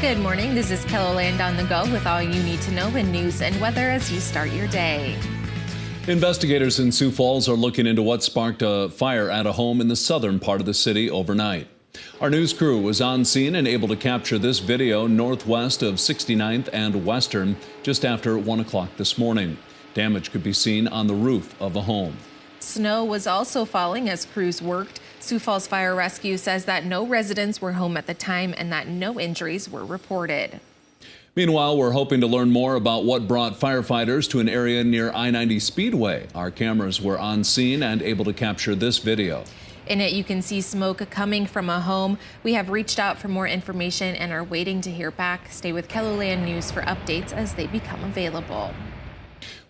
Good morning. This is Castlewood on the go with all you need to know in news and weather as you start your day. Investigators in Sioux Falls are looking into what sparked a fire at a home in the southern part of the city overnight. Our news crew was on scene and able to capture this video northwest of 69th and Western just after 1 o'clock this morning. Damage could be seen on the roof of a home. Snow was also falling as crews worked. Sioux Falls Fire Rescue says that no residents were home at the time and that no injuries were reported. Meanwhile, we're hoping to learn more about what brought firefighters to an area near I-90 Speedway. Our cameras were on scene and able to capture this video. In it, you can see smoke coming from a home. We have reached out for more information and are waiting to hear back. Stay with Castlewood News for updates as they become available.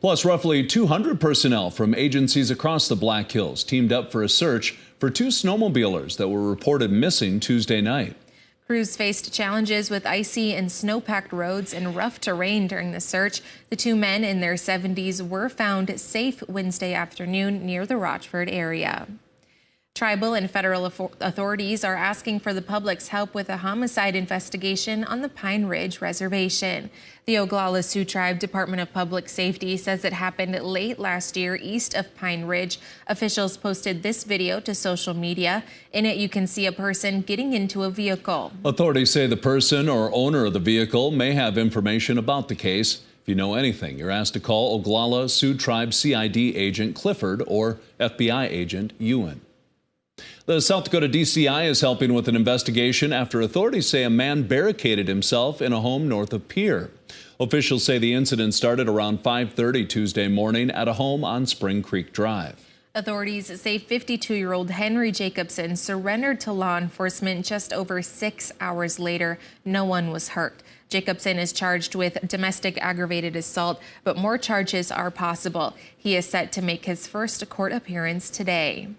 Plus, roughly 200 personnel from agencies across the Black Hills teamed up for a search for two snowmobilers that were reported missing Tuesday night. Crews faced challenges with icy and snow-packed roads and rough terrain during the search. The two men in their 70s were found safe Wednesday afternoon near the Rochford area. Tribal and federal authorities are asking for the public's help with a homicide investigation on the Pine Ridge Reservation. The Oglala Sioux Tribe Department of Public Safety says it happened late last year east of Pine Ridge. Officials posted this video to social media. In it, you can see a person getting into a vehicle. Authorities say the person or owner of the vehicle may have information about the case. If you know anything, you're asked to call Oglala Sioux Tribe CID agent Clifford or FBI agent Ewan. The South Dakota DCI is helping with an investigation after authorities say a man barricaded himself in a home north of Pierre. Officials say the incident started around 5:30 Tuesday morning at a home on Spring Creek Drive. Authorities say 52-year-old Henry Jacobson surrendered to law enforcement just over 6 hours later. No one was hurt. Jacobson is charged with domestic aggravated assault, but more charges are possible. He is set to make his first court appearance today.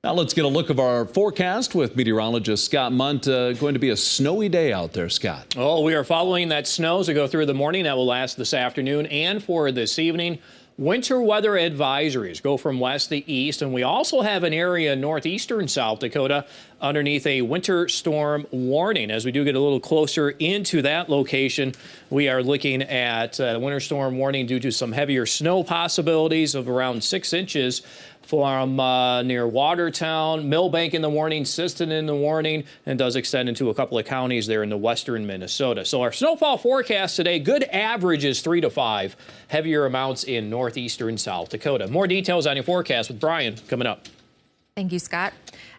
Now let's get a look of our forecast with meteorologist Scott Munt. Going to be a snowy day out there, Scott. Oh, we are following that snow as we go through the morning. That will last this afternoon and for this evening. Winter weather advisories go from west to east, and we also have an area in northeastern South Dakota underneath a winter storm warning. As we do get a little closer into that location, we are looking at a winter storm warning due to some heavier snow possibilities of around 6 inches from near Watertown, Millbank in the warning, Siston in the warning, and does extend into a couple of counties there in the western Minnesota. So our snowfall forecast today, good average is 3 to 5, heavier amounts in northeastern South Dakota. More details on your forecast with Brian coming up. Thank you, Scott.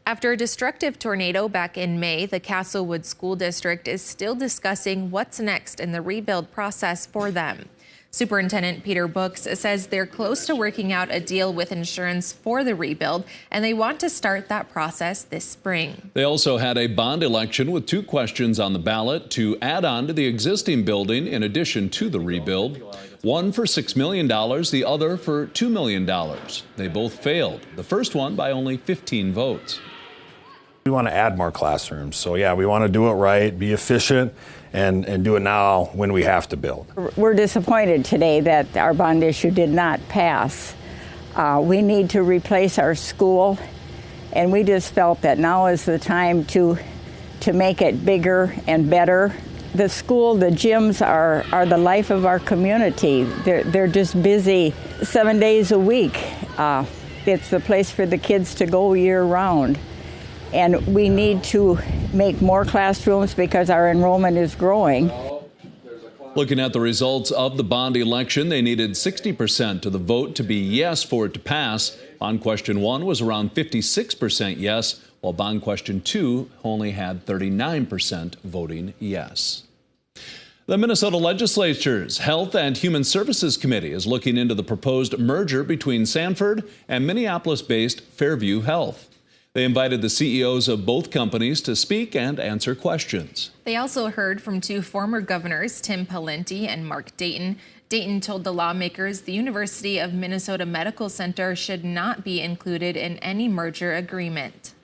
After a destructive tornado back in May, the Castlewood School District is still discussing what's next in the rebuild process for them. Superintendent Peter Books says they're close to working out a deal with insurance for the rebuild, and they want to start that process this spring. They also had a bond election with 2 questions on the ballot to add on to the existing building in addition to the rebuild. One for $6 million, the other for $2 million. They both failed, the first one by only 15 votes. We want to add more classrooms. So yeah, we want to do it right, be efficient, and do it now when we have to build. We're disappointed today that our bond issue did not pass. We need to replace our school, and we just felt that now is the time to make it bigger and better. The school, the gyms are the life of our community. They're just busy 7 days a week. It's the place for the kids to go year round. And we need to make more classrooms because our enrollment is growing. Looking at the results of the bond election, they needed 60% of the vote to be yes for it to pass. Bond question 1 was around 56% yes, while bond question 2 only had 39% voting yes. The Minnesota Legislature's Health and Human Services Committee is looking into the proposed merger between Sanford and Minneapolis-based Fairview Health. They invited the CEOs of both companies to speak and answer questions. They also heard from 2 former governors, Tim Pawlenty and Mark Dayton. Dayton told the lawmakers the University of Minnesota Medical Center should not be included in any merger agreement.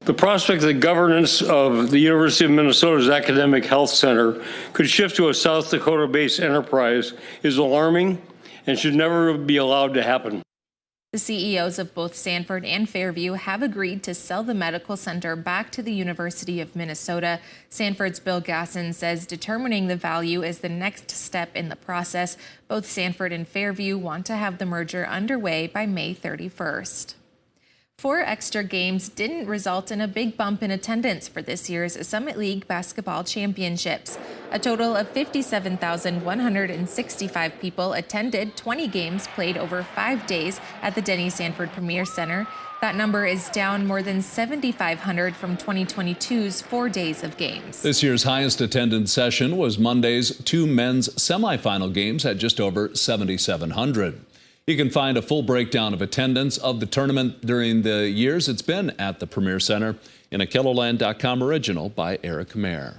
The prospect that governance of the University of Minnesota's Academic Health Center could shift to a South Dakota-based enterprise is alarming and should never be allowed to happen. The CEOs of both Sanford and Fairview have agreed to sell the medical center back to the University of Minnesota. Sanford's Bill Gasson says determining the value is the next step in the process. Both Sanford and Fairview want to have the merger underway by May 31st. 4 extra games didn't result in a big bump in attendance for this year's Summit League Basketball Championships. A total of 57,165 people attended 20 games played over 5 days at the Denny Sanford Premier Center. That number is down more than 7,500 from 2022's 4 days of games. This year's highest attendance session was Monday's 2 men's semifinal games at just over 7,700. You can find a full breakdown of attendance of the tournament during the years it's been at the Premier Center in a KELOLAND.com original by Eric Mayer.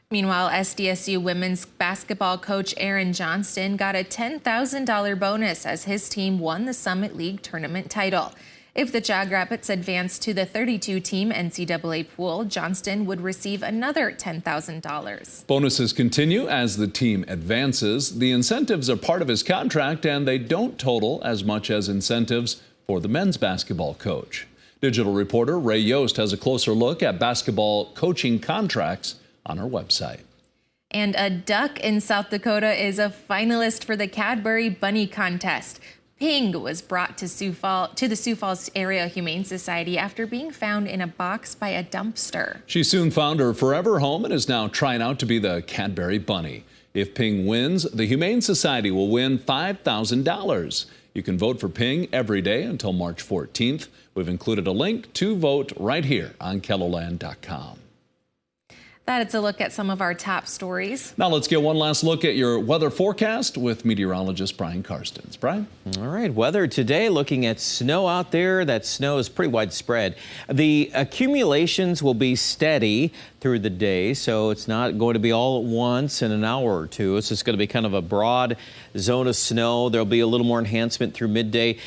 Meanwhile, SDSU women's basketball coach Aaron Johnston got a $10,000 bonus as his team won the Summit League tournament title. If the Jagrabbits advance to the 32-team NCAA pool, Johnston would receive another $10,000. Bonuses continue as the team advances. The incentives are part of his contract, and they don't total as much as incentives for the men's basketball coach. Digital reporter Ray Yost has a closer look at basketball coaching contracts on our website. And a duck in South Dakota is a finalist for the Cadbury Bunny contest. Ping was brought to the Sioux Falls Area Humane Society after being found in a box by a dumpster. She soon found her forever home and is now trying out to be the Cadbury Bunny. If Ping wins, the Humane Society will win $5,000. You can vote for Ping every day until March 14th. We've included a link to vote right here on KELOLAND.com. That's a look at some of our top stories. Now let's get one last look at your weather forecast with meteorologist Brian Karstens. Brian? All right, weather today, looking at snow out there. That snow is pretty widespread. The accumulations will be steady through the day, so it's not going to be all at once in an hour or two. It's just going to be kind of a broad zone of snow. There'll be a little more enhancement through midday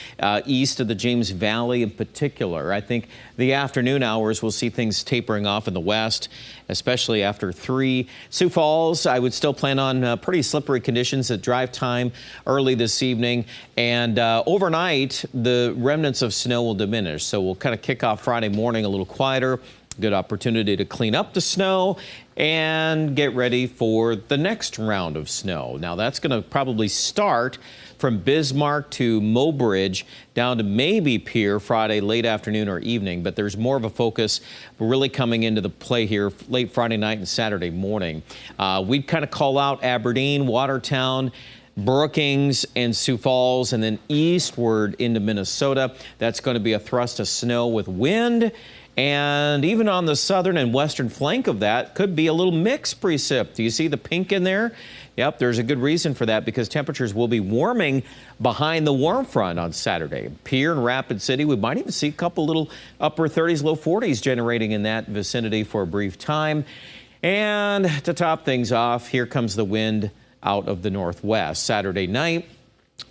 east of the James Valley in particular. I think the afternoon hours we'll see things tapering off in the west, especially after 3. Sioux Falls, I would still plan on pretty slippery conditions at drive time early this evening. And overnight, the remnants of snow will diminish. So we'll kind of kick off Friday morning a little quieter. Good opportunity to clean up the snow and get ready for the next round of snow. Now, that's going to probably start from Bismarck to Mobridge down to maybe Pierre Friday late afternoon or evening, but there's more of a focus really coming into the play here late Friday night and Saturday morning. We'd kind of call out Aberdeen, Watertown, Brookings, and Sioux Falls, and then eastward into Minnesota. That's going to be a thrust of snow with wind. And even on the southern and western flank of that could be a little mixed precip. Do you see the pink in there? Yep, there's a good reason for that because temperatures will be warming behind the warm front on Saturday. Pierre and Rapid City, we might even see a couple little upper 30s, low 40s generating in that vicinity for a brief time. And to top things off, here comes the wind out of the northwest. Saturday night,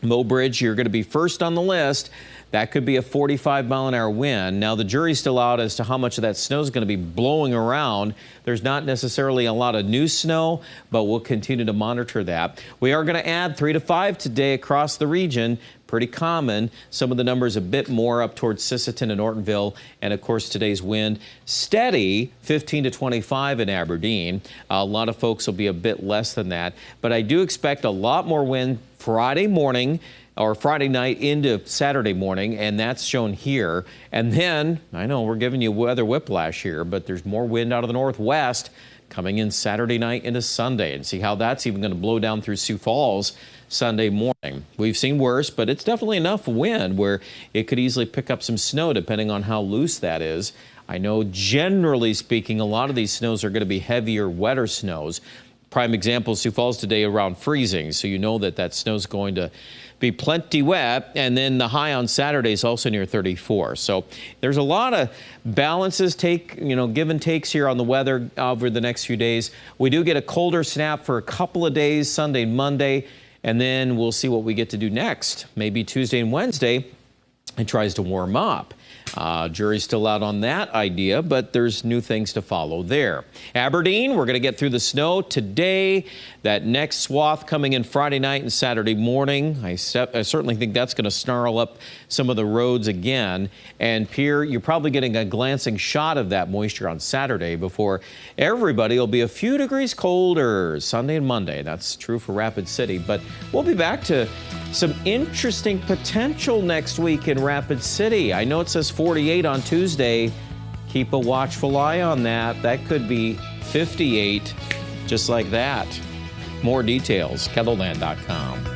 Mobridge, you're going to be first on the list. That could be a 45-mile-an-hour wind. Now, the jury's still out as to how much of that snow is going to be blowing around. There's not necessarily a lot of new snow, but we'll continue to monitor that. We are going to add 3 to 5 today across the region. Pretty common. Some of the numbers a bit more up towards Sisseton and Ortonville. And, of course, today's wind steady, 15 to 25 in Aberdeen. A lot of folks will be a bit less than that. But I do expect a lot more wind Friday morning or Friday night into Saturday morning, and that's shown here. And then, I know we're giving you weather whiplash here, but there's more wind out of the northwest coming in Saturday night into Sunday, and see how that's even going to blow down through Sioux Falls Sunday morning. We've seen worse, but it's definitely enough wind where it could easily pick up some snow depending on how loose that is. I know generally speaking, a lot of these snows are going to be heavier, wetter snows. Prime example, Sioux Falls today around freezing, so you know that snow's going to be plenty wet, and then the high on Saturday is also near 34. So there's a lot of balances, give and takes here on the weather over the next few days. We do get a colder snap for a couple of days, Sunday, Monday, and then we'll see what we get to do next. Maybe Tuesday and Wednesday, it tries to warm up. Jury's still out on that idea, but there's new things to follow there. Aberdeen, we're going to get through the snow today. That next swath coming in Friday night and Saturday morning. I certainly think that's going to snarl up some of the roads again. And Pierre, you're probably getting a glancing shot of that moisture on Saturday before everybody will be a few degrees colder Sunday and Monday. That's true for Rapid City, but we'll be back to some interesting potential next week in Rapid City. I know it says 48 on Tuesday. Keep a watchful eye on that. That could be 58 just like that. More details, KELOLAND.com.